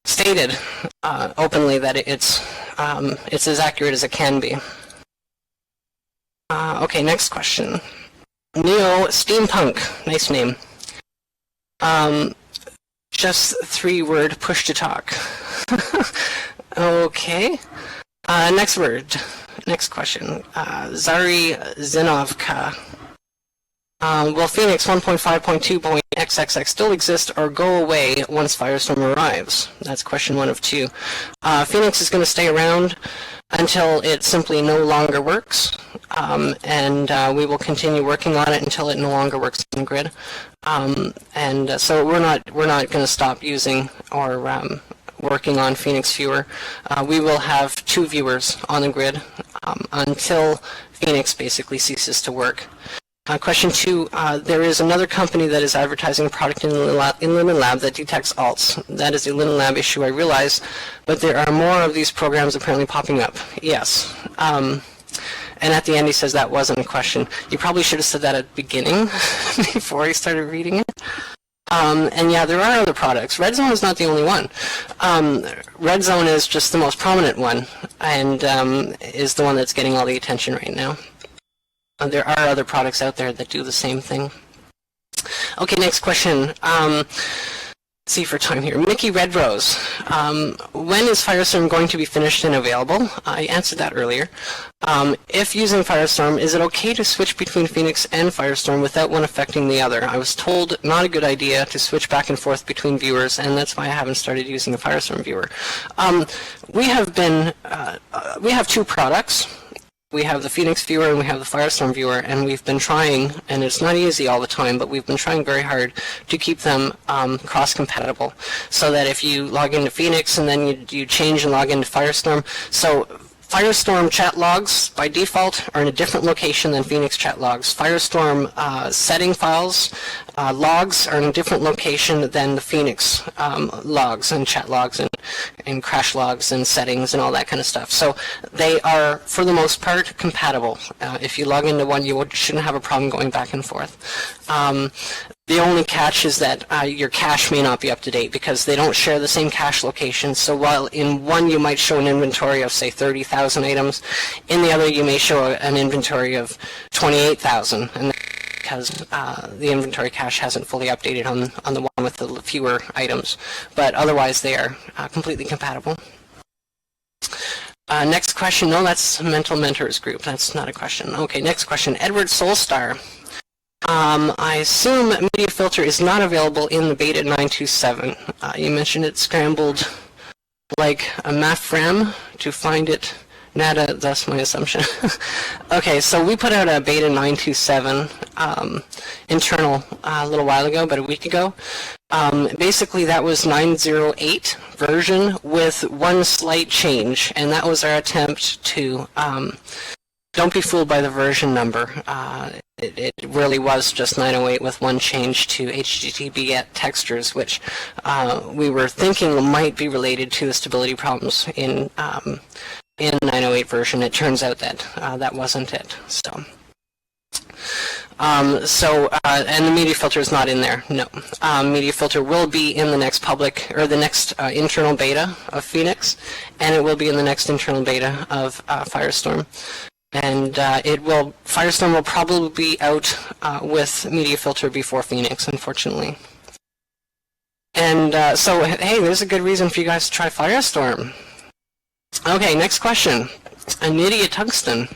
stated openly that it's as accurate as it can be. Okay, next question. Neo Steampunk, nice name. Just 3-word push to talk. Okay. Next question. Zari Zinovka. Will Phoenix 1.5.2.xxx still exist or go away once Firestorm arrives? That's question 1 of 2. Phoenix is going to stay around until it simply no longer works, and we will continue working on it until it no longer works on the grid. So we're not going to stop using or working on Phoenix Viewer. We will have 2 viewers on the grid until Phoenix basically ceases to work. Question 2, there is another company that is advertising a product in Linen Lab that detects alts. That is a Linen Lab issue, I realize, but there are more of these programs apparently popping up. Yes. And at the end he says that wasn't a question. You probably should have said that at the beginning before he started reading it. And yeah, there are other products. Redzone is not the only one. Redzone is just the most prominent one, and is the one that's getting all the attention right now. There are other products out there that do the same thing. Okay, next question. Let's see for time here. Mickey Redrose. When is Firestorm going to be finished and available? I answered that earlier. If using Firestorm, is it okay to switch between Phoenix and Firestorm without one affecting the other? I was told not a good idea to switch back and forth between viewers, and that's why I haven't started using a Firestorm viewer. We have two products. We have the Phoenix viewer and we have the Firestorm viewer, and we've been trying, and it's not easy all the time, but we've been trying very hard to keep them cross-compatible, so that if you log into Phoenix and then you change and log into Firestorm, so Firestorm chat logs by default are in a different location than Phoenix chat logs. Firestorm setting files, logs are in a different location than the Phoenix logs and chat logs and crash logs and settings and all that kind of stuff. So they are, for the most part, compatible. If you log into one, you shouldn't have a problem going back and forth. The only catch is that your cache may not be up to date because they don't share the same cache location. So while in one you might show an inventory of, say, 30,000 items, in the other you may show an inventory of 28,000, and because the inventory cache hasn't fully updated on the one with the fewer items. But otherwise they are completely compatible. Next question. No, that's Mental Mentors Group. That's not a question. Okay, next question. Edward Soulstar. I assume Media Filter is not available in the beta 927. You mentioned it scrambled like a mafram to find it. Nada, that's my assumption. Okay, so we put out a beta 927 internal a little while ago, about a week ago. Basically, that was 908 version with one slight change, and that was our attempt to don't be fooled by the version number. It really was just 908 with one change to HTTP textures, which we were thinking might be related to the stability problems in 908 version. It turns out that that wasn't it. So, and the media filter is not in there. No, media filter will be in the next public or the next internal beta of Phoenix, and it will be in the next internal beta of Firestorm. And Firestorm will probably be out with Media Filter before Phoenix, unfortunately. And so, hey, there's a good reason for you guys to try Firestorm. Okay, next question. Nydia Tungsten.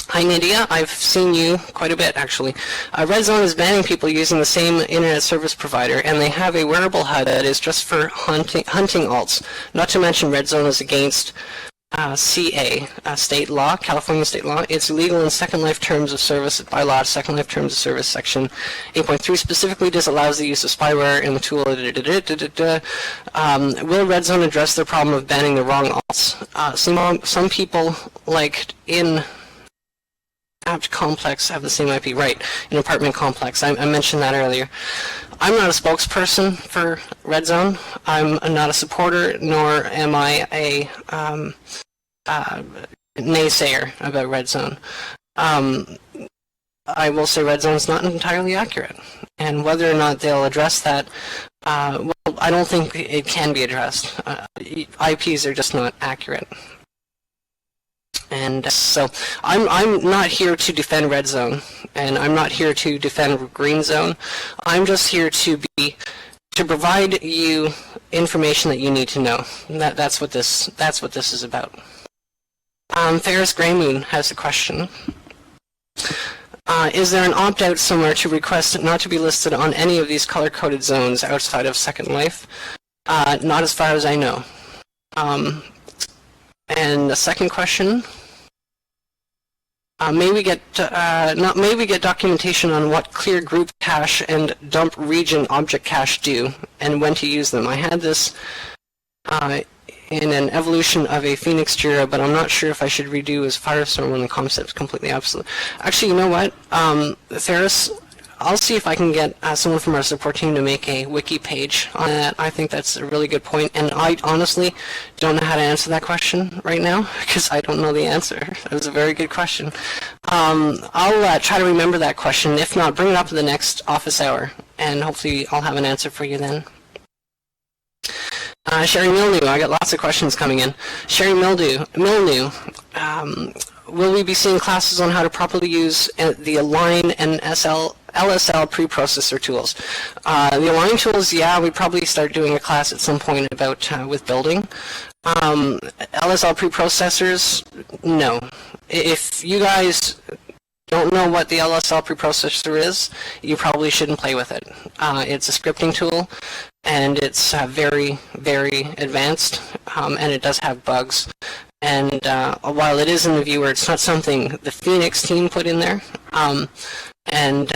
Hi, Nydia. I've seen you quite a bit, actually. Redzone is banning people using the same internet service provider, and they have a wearable HUD that is just for hunting alts. Not to mention Redzone is against CA, state law, California state law. It's illegal in Second Life Terms of Service by law. Second Life Terms of Service Section 8.3 specifically disallows the use of spyware in the tool. Will Redzone address their problem of banning the wrong alts? Some people, like in Apt Complex, have the same IP, right? In Apartment Complex, I mentioned that earlier. I'm not a spokesperson for Redzone. I'm not a supporter, nor am I a naysayer about Redzone. I will say Redzone is not entirely accurate, and whether or not they'll address that, well, I don't think it can be addressed. IPs are just not accurate. And so I'm not here to defend Redzone, and I'm not here to defend Greenzone. I'm just here to provide you information that you need to know. That's what this is about. Ferris Greymoon has a question. Is there an opt-out somewhere to request not to be listed on any of these color-coded zones outside of Second Life? Not as far as I know. And the second question, may we get documentation on what clear group cache and dump region object cache do, and when to use them? I had this in an evolution of a Phoenix Jira, but I'm not sure if I should redo as Firestorm when the concept's completely absolute. Actually, you know what, Ferris, I'll see if I can get someone from our support team to make a wiki page on that. I think that's a really good point, and I honestly don't know how to answer that question right now because I don't know the answer. That was a very good question. I'll try to remember that question. If not, bring it up to the next office hour, and hopefully I'll have an answer for you then. Sherry Mildew, I got lots of questions coming in. Sherry Mildew, will we be seeing classes on how to properly use the Align and LSL preprocessor tools? The Align tools, yeah, we probably start doing a class at some point about with building. LSL preprocessors, no. If you guys don't know what the LSL preprocessor is, you probably shouldn't play with it. It's a scripting tool, and it's very, very advanced, and it does have bugs. And while it is in the viewer, it's not something the Phoenix team put in there. And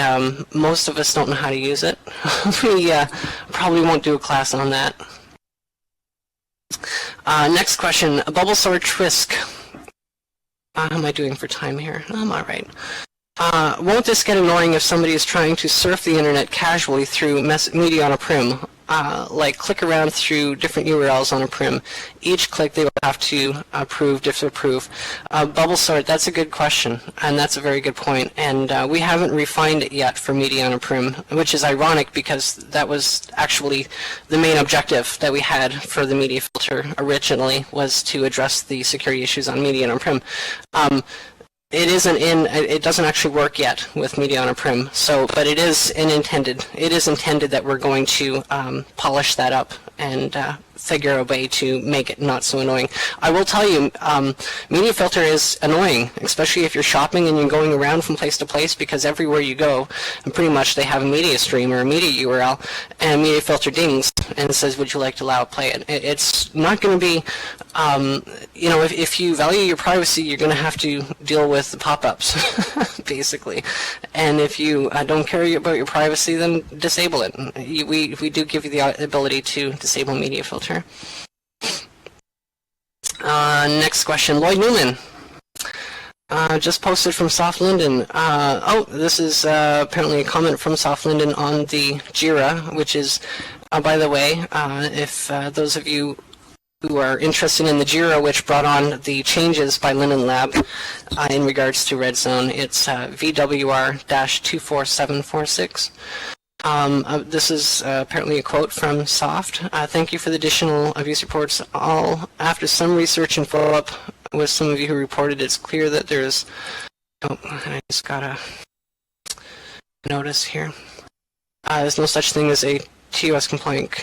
most of us don't know how to use it. We probably won't do a class on that. Next question, Bulbasaur Trisk. How am I doing for time here? I'm all right. Won't this get annoying if somebody is trying to surf the internet casually through media on a prim? Like click around through different URLs on a prim. Each click they will have to approve, disapprove. Bulbasaur, that's a good question, and that's a very good point. And we haven't refined it yet for media on a prim, which is ironic because that was actually the main objective that we had for the media filter originally, was to address the security issues on media on a prim. It doesn't actually work yet with media on a prim, but it is intended that we're going to polish that up and figure a way to make it not so annoying. I will tell you, media filter is annoying, especially if you're shopping and you're going around from place to place, because everywhere you go, and pretty much they have a media stream or a media URL, and media filter dings and says, would you like to allow play it? It's not going to be, if you value your privacy, you're going to have to deal with the pop-ups, basically. And if you don't care about your privacy, then disable it. We do give you the ability to disable media filter. Next question, Lloyd Newman. Just posted from Soft Linden. This is apparently a comment from Soft Linden on the Jira, which is, by the way, if those of you who are interested in the Jira, which brought on the changes by Linden Lab in regards to Redzone, it's VWR-24746. This is apparently a quote from Soft. Thank you for the additional abuse reports. After some research and follow-up with some of you who reported, it's clear that there's... I just got a notice here. There's no such thing as a TOS compliant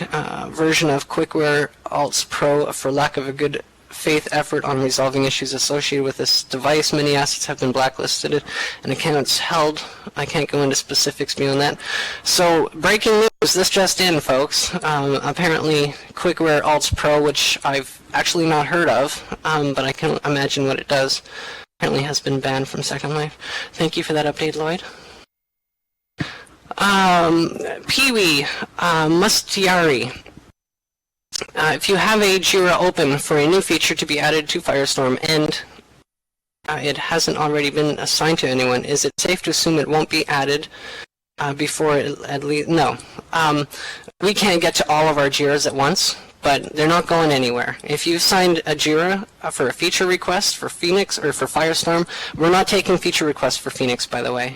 version of Quickware Alts Pro for lack of a good faith effort on resolving issues associated with this device. Many assets have been blacklisted and accounts held. I can't go into specifics beyond that. So, breaking news, this just in, folks. Apparently, Quickware Alts Pro, which I've actually not heard of, but I can imagine what it does, apparently has been banned from Second Life. Thank you for that update, Lloyd. Pee-wee Mustiari. If you have a Jira open for a new feature to be added to Firestorm and it hasn't already been assigned to anyone, is it safe to assume it won't be added before it, at least? No. We can't get to all of our Jiras at once, but they're not going anywhere. If you've signed a Jira for a feature request for Phoenix or for Firestorm, we're not taking feature requests for Phoenix, by the way.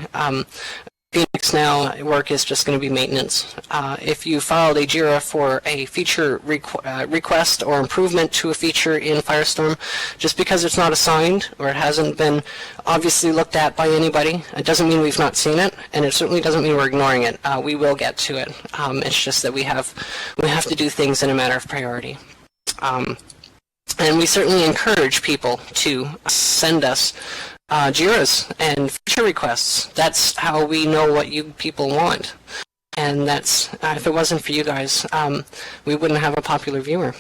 Phoenix now work is just going to be maintenance. If you filed a Jira for a feature request or improvement to a feature in Firestorm, just because it's not assigned or it hasn't been obviously looked at by anybody, it doesn't mean we've not seen it, and it certainly doesn't mean we're ignoring it. We will get to it. It's just that we have to do things in a matter of priority. And we certainly encourage people to send us Jiras and feature requests. That's how we know what you people want. And that's, if it wasn't for you guys, we wouldn't have a popular viewer.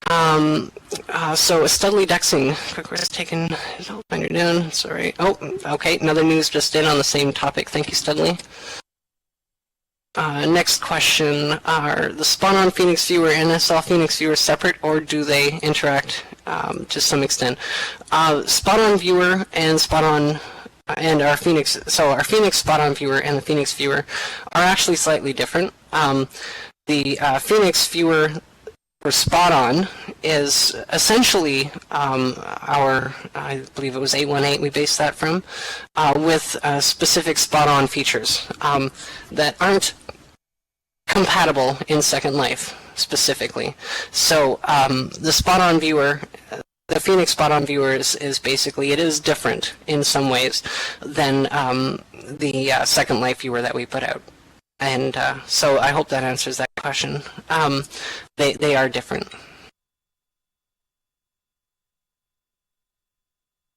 So Studley Dexing, quick is taken, I'll find it down, sorry. Oh, okay, another news just in on the same topic. Thank you, Studley. Next question, are the spot-on Phoenix viewer and SL Phoenix viewer separate, or do they interact to some extent? Spot-on viewer and spot-on and our Phoenix spot-on viewer and the Phoenix viewer are actually slightly different. The Phoenix viewer for spot-on is essentially I believe it was 818 we based that from, with specific spot-on features that aren't compatible in Second Life specifically. So the spot-on viewer, the Phoenix spot-on viewer is basically, it is different in some ways than the Second Life viewer that we put out. And so I hope that answers that question. They are different.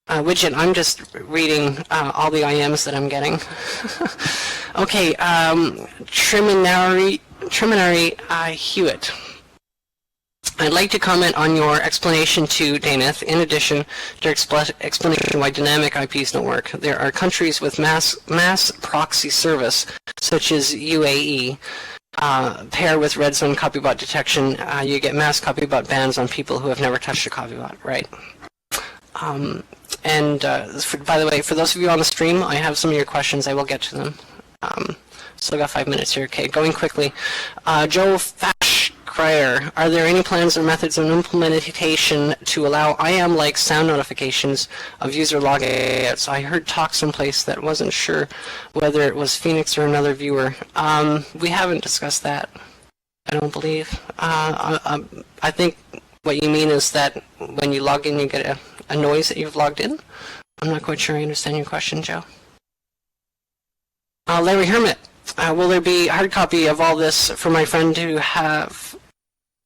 Widget, I'm just reading all the IMs that I'm getting. Okay, Triminary Hewitt. I'd like to comment on your explanation to Daneth. In addition to explanation why dynamic IPs don't work, there are countries with mass proxy service, such as UAE. Pair with Redzone copybot detection, you get mass copybot bans on people who have never touched a copybot, right? By the way, for those of you on the stream, I have some of your questions. I will get to them. Still got 5 minutes here. Okay, going quickly. Joe Fashkrier, are there any plans or methods of implementation to allow IAM-like sound notifications of user logouts? I heard talk someplace that wasn't sure whether it was Phoenix or another viewer. We haven't discussed that, I don't believe. I think what you mean is that when you log in, you get a noise that you've logged in. I'm not quite sure I understand your question, Joe. Larry Hermit, will there be a hard copy of all this for my friend to have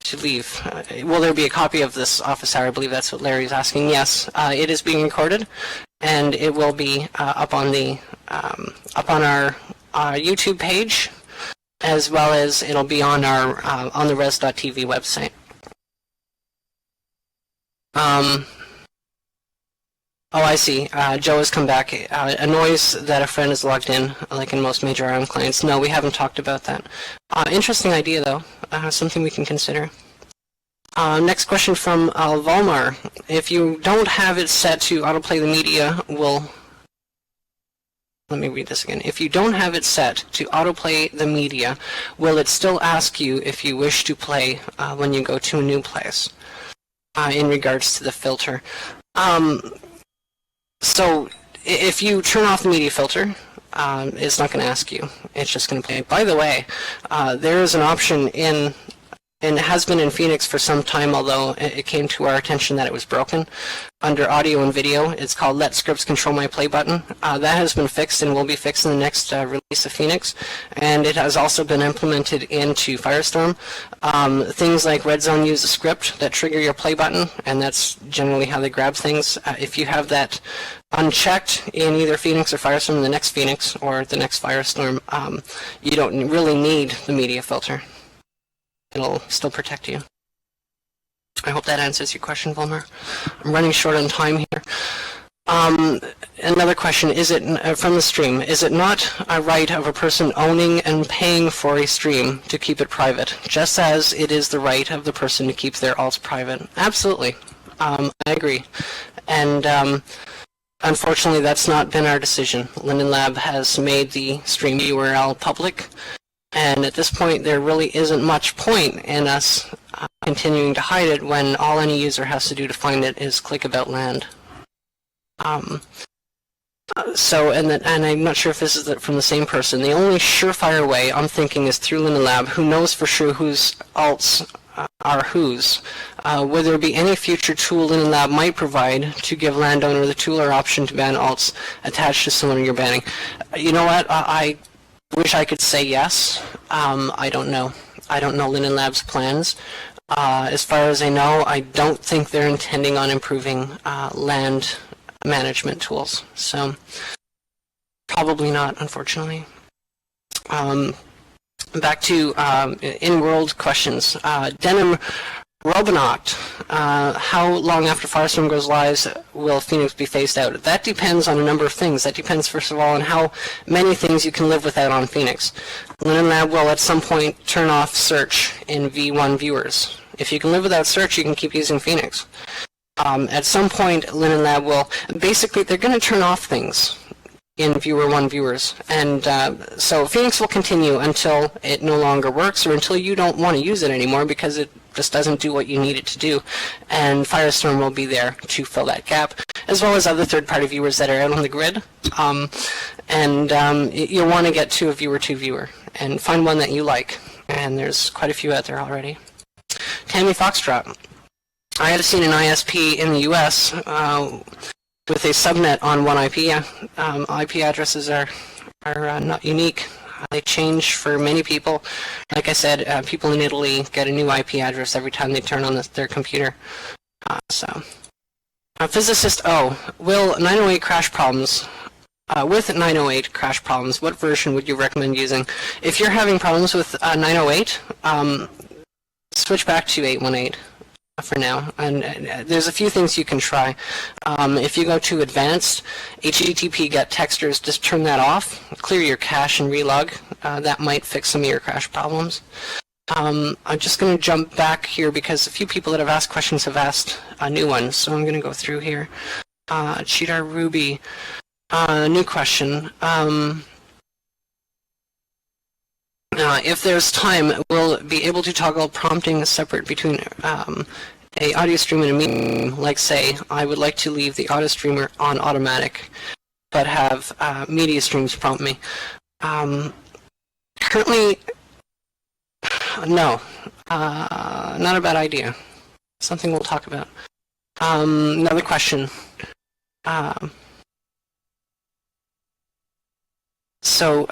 to leave? Will there be a copy of this office hour? I believe that's what Larry's asking. Yes, it is being recorded, and it will be up on our YouTube page, as well as it'll be on our on the Rezzed.TV website. Oh, I see. Joe has come back. A noise that a friend is logged in, like in most major RM clients. No, we haven't talked about that. Interesting idea, though. Something we can consider. Next question from Volmar. If you don't have it set to autoplay the media, let me read this again. If you don't have it set to autoplay the media, will it still ask you if you wish to play when you go to a new place? In regards to the filter. So if you turn off the media filter, it's not going to ask you. It's just going to play. By the way, there is an option in, and it has been in Phoenix for some time, although it came to our attention that it was broken. Under audio and video, it's called Let Scripts Control My Play button. That has been fixed and will be fixed in the next release of Phoenix. And it has also been implemented into Firestorm. Things like Redzone use a script that trigger your play button, and that's generally how they grab things. If you have that unchecked in either Phoenix or Firestorm, the next Phoenix or the next Firestorm, you don't really need the media filter. It'll still protect you. I hope that answers your question, Volmer. I'm running short on time here. Another question, is it from the stream, is it not a right of a person owning and paying for a stream to keep it private, just as it is the right of the person to keep their alts private? Absolutely. I agree. And unfortunately, that's not been our decision. Linden Lab has made the stream URL public, and at this point, there really isn't much point in us continuing to hide it when all any user has to do to find it is click about land. And I'm not sure if this is from the same person. The only surefire way I'm thinking is through Linden Lab, who knows for sure whose alts are whose. Would there be any future tool Linden Lab might provide to give landowner the tool or option to ban alts attached to someone you're banning? You know what? I wish I could say yes. I don't know. I don't know Linden Lab's plans. As far as I know, I don't think they're intending on improving land management tools. So probably not, unfortunately. Back to in-world questions. Denim Robinaut, how long after Firestorm goes live will Phoenix be phased out? That depends on a number of things. That depends, first of all, on how many things you can live without on Phoenix. LinenLab will at some point turn off search in V1 viewers. If you can live without search, you can keep using Phoenix. At some point, LinenLab will, basically, they're going to turn off things in Viewer 1 viewers. And so Phoenix will continue until it no longer works or until you don't want to use it anymore because it just doesn't do what you need it to do. And Firestorm will be there to fill that gap, as well as other third-party viewers that are out on the grid. You'll want to get to a Viewer 2 viewer and find one that you like. And there's quite a few out there already. Tammy Foxtrot. I had seen an ISP in the US with a subnet on one IP. IP addresses are not unique. They change for many people. Like I said, people in Italy get a new IP address every time they turn on their computer. Physicist O, will 908 crash problems? With 908 crash problems, what version would you recommend using? If you're having problems with 908, switch back to 818. For now, and there's a few things you can try. If you go to advanced HTTP get texters, just turn that off, clear your cache and relog. That might fix some of your crash problems. I'm just going to jump back here because a few people that have asked questions have asked new ones, so I'm going to go through here. Cheetah Ruby, new question. If there's time, we'll be able to toggle prompting separate between a audio stream and a medium. Like, say, I would like to leave the audio streamer on automatic, but have media streams prompt me. Currently, no, not a bad idea. Something we'll talk about. Another question. For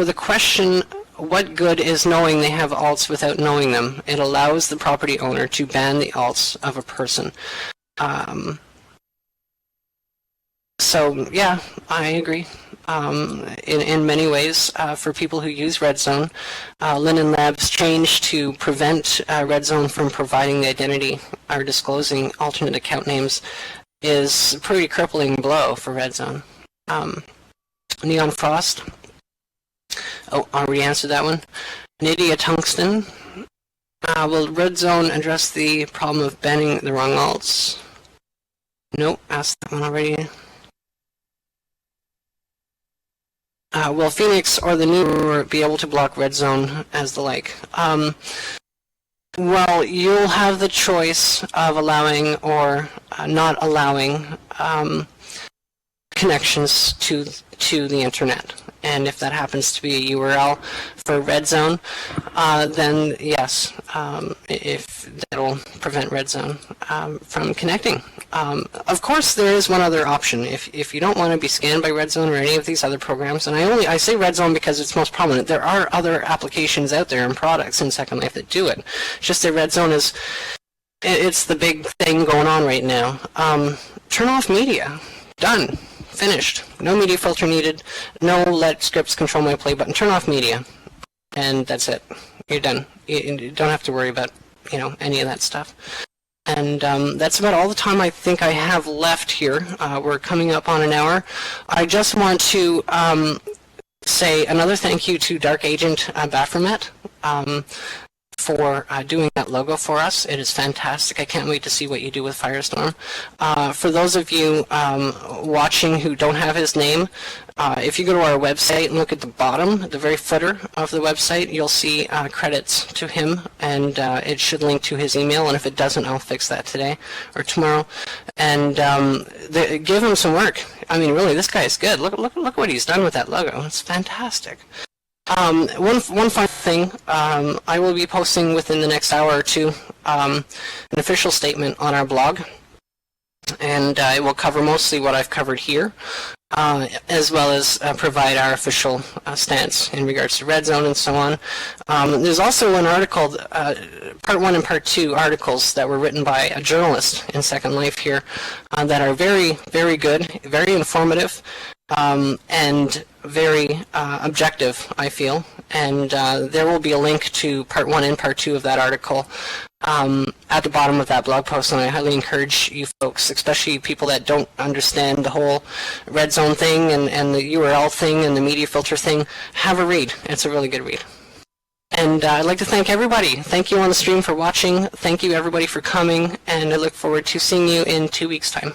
the question, what good is knowing they have alts without knowing them? It allows the property owner to ban the alts of a person. Yeah, I agree. In many ways, for people who use Redzone, LinenLab's change to prevent Redzone from providing the identity or disclosing alternate account names is a pretty crippling blow for Redzone. Neon Frost. Oh, I already answered that one. Nydia Tungsten. Will Redzone address the problem of banning the wrong alts? Nope, asked that one already. Will Phoenix or the new be able to block Redzone as the like? Well, you'll have the choice of allowing or not allowing connections to the internet. And if that happens to be a URL for Redzone, then yes, if that'll prevent Redzone from connecting. Of course, there is one other option. If you don't want to be scanned by Redzone or any of these other programs, and I say Redzone because it's most prominent. There are other applications out there and products in Second Life that do it. It's just that Redzone it's the big thing going on right now. Turn off media. Done. Finished. No media filter needed. No let scripts control my play button. Turn off media, and that's it. You're done. You don't have to worry about any of that stuff. And that's about all the time I think I have left here. We're coming up on an hour. I just want to say another thank you to Dark Agent Baphomet for doing that logo for us. It is fantastic. I can't wait to see what you do with Firestorm. For those of you watching who don't have his name, if you go to our website and look at the bottom, the very footer of the website, you'll see credits to him, and it should link to his email, and if it doesn't, I'll fix that today or tomorrow. And give him some work. I mean, really, this guy is good. Look what he's done with that logo. It's fantastic. One final thing, I will be posting within the next hour or two an official statement on our blog, and it will cover mostly what I've covered here, as well as provide our official stance in regards to Redzone and so on. There's also an article, Part 1 and Part 2 articles that were written by a journalist in Second Life here that are very, very good, very informative, and very objective, I feel. And there will be a link to Part 1 and Part 2 of that article at the bottom of that blog post, and I highly encourage you folks, especially people that don't understand the whole red zone thing and the URL thing and the media filter thing, have a read. It's a really good read. And I'd like to thank everybody. Thank you on the stream for watching. Thank you everybody for coming, and I look forward to seeing you in 2 weeks' time.